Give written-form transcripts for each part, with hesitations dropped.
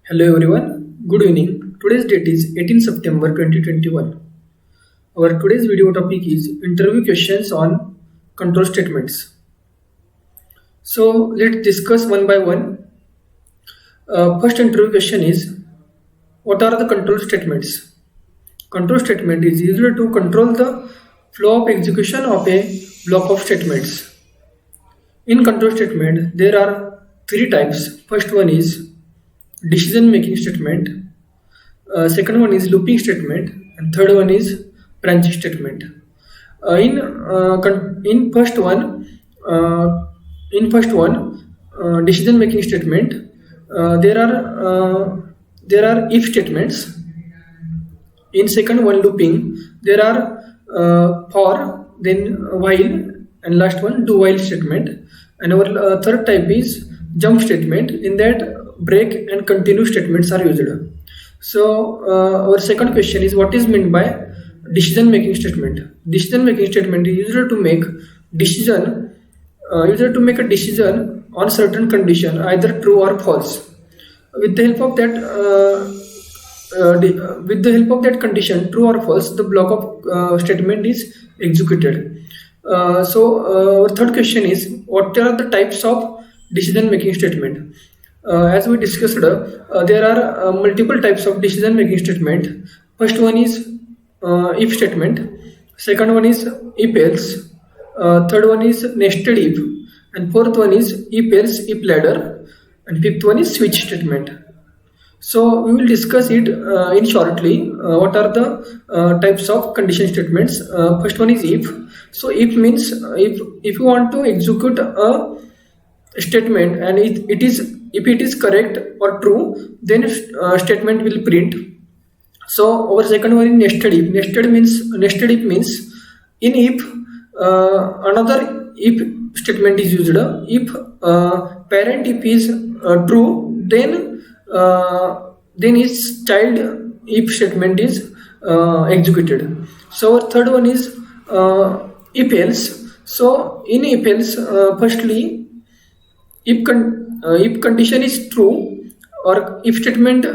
Hello everyone, good evening. Today's date is 18 September 2021. Our today's video topic is interview questions on control statements. So let's discuss one by one. First interview question is, what are the control statements? Control statement is used to control the flow of execution of a block of statements. In control statement, there are three types. First one is decision making statement, second one is looping statement, and third one is branching statement. In first one, decision making statement, there are if statements. In second one, looping, there are for, then while, and last one do while statement. And our third type is jump statement. In that, break and continue statements are used. So our second question is, what is meant by decision making statement? Decision making statement is used to make a decision on certain condition, either true or false. With the help of that condition, true or false, the block of statement is executed. Our third question is, what are the types of decision making statement? As we discussed, there are multiple types of decision making statement. First one is if statement, second one is if else, third one is nested if, and fourth one is if else if ladder, and fifth one is switch statement. So we will discuss it in shortly. What are the types of condition statements? First one is if. So if means if you want to execute a statement and if it is correct or true, then statement will print. So our second one is nested if. Nested if means in if another if statement is used. If parent if is true, then its child if statement is executed. So our third one is if else. So in if else, firstly, if condition is true or if statement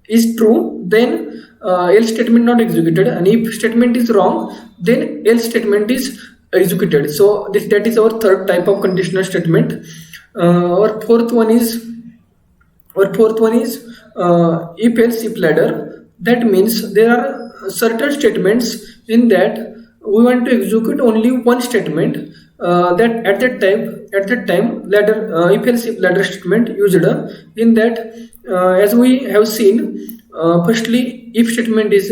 is true, then else statement not executed, and if statement is wrong, then else statement is executed. So that is our third type of conditional statement. Our fourth one is if else if ladder. That means there are certain statements in that we want to execute only one statement. That at that time ladder if else if ladder statement used. In that, as we have seen, firstly if statement is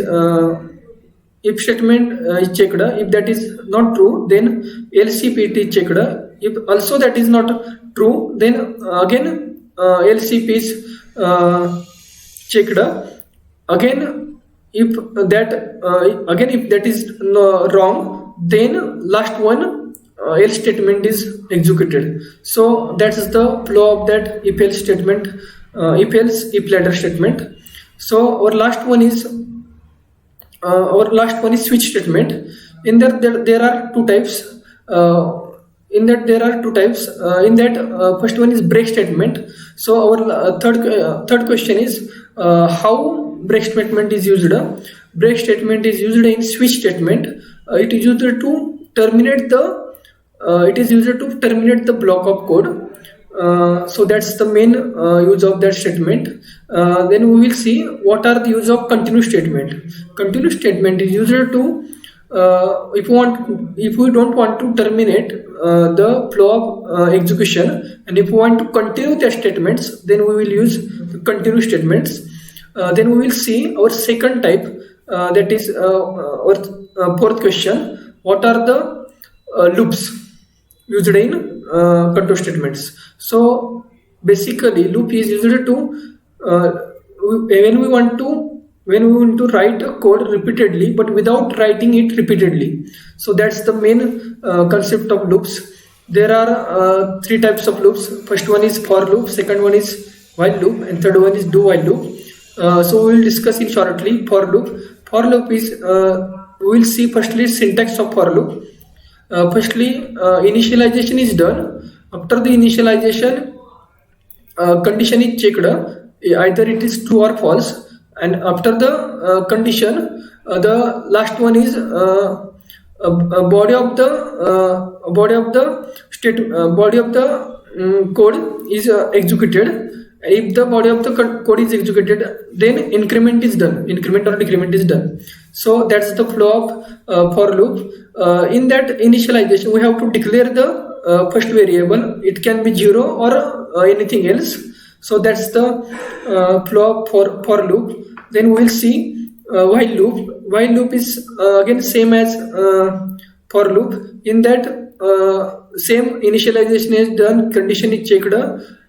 checked. If that is not true, then else if it is checked. If also that is not true, then again else if is checked. Again if that is wrong, then last one else statement is executed. So that is the flow of that if else statement, if else if ladder statement. So our last one is switch statement. In that there are two types. First one is break statement. So our third question is how break statement is used. Break statement is used in switch statement. It is used to terminate the block of code. So that's the main use of that statement. Then we will see what are the use of continue statement. Continue statement is used to if we don't want to terminate the flow of execution, and if we want to continue the statements, then we will use continue statements. Then we will see our second type, that is our fourth question, what are the loops used in control statements. So basically loop is used to when we want to write a code repeatedly but without writing it repeatedly. So that's the main concept of loops. There are three types of loops. First one is for loop, second one is while loop, and third one is do while loop. So we will discuss it shortly. For loop is we will see firstly syntax of for loop. Firstly, initialization is done. After the initialization, condition is checked. either it is true or false, and after the condition, the last one is body of the code is executed. If the body of the code is executed, then increment is done, increment or decrement is done. So that's the flow of for loop. In that initialization, we have to declare the first variable. It can be 0 or anything else. So that's the flow of for loop. Then we will see while loop. While loop is again same as for loop. In that same initialization is done, condition is checked,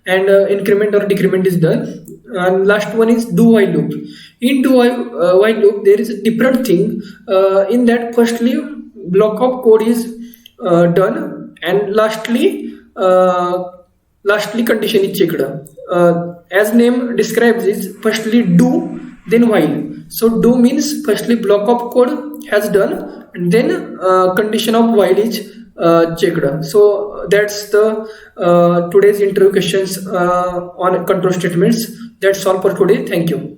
and increment or decrement is done. And last one is do while loop. In do while loop, there is a different thing. In that, firstly block of code is done, and lastly condition is checked. As name describes, is firstly do, then while. So do means firstly block of code has done, and then condition of while is checked. So that's the today's interview questions on control statements. That's all for today. Thank you.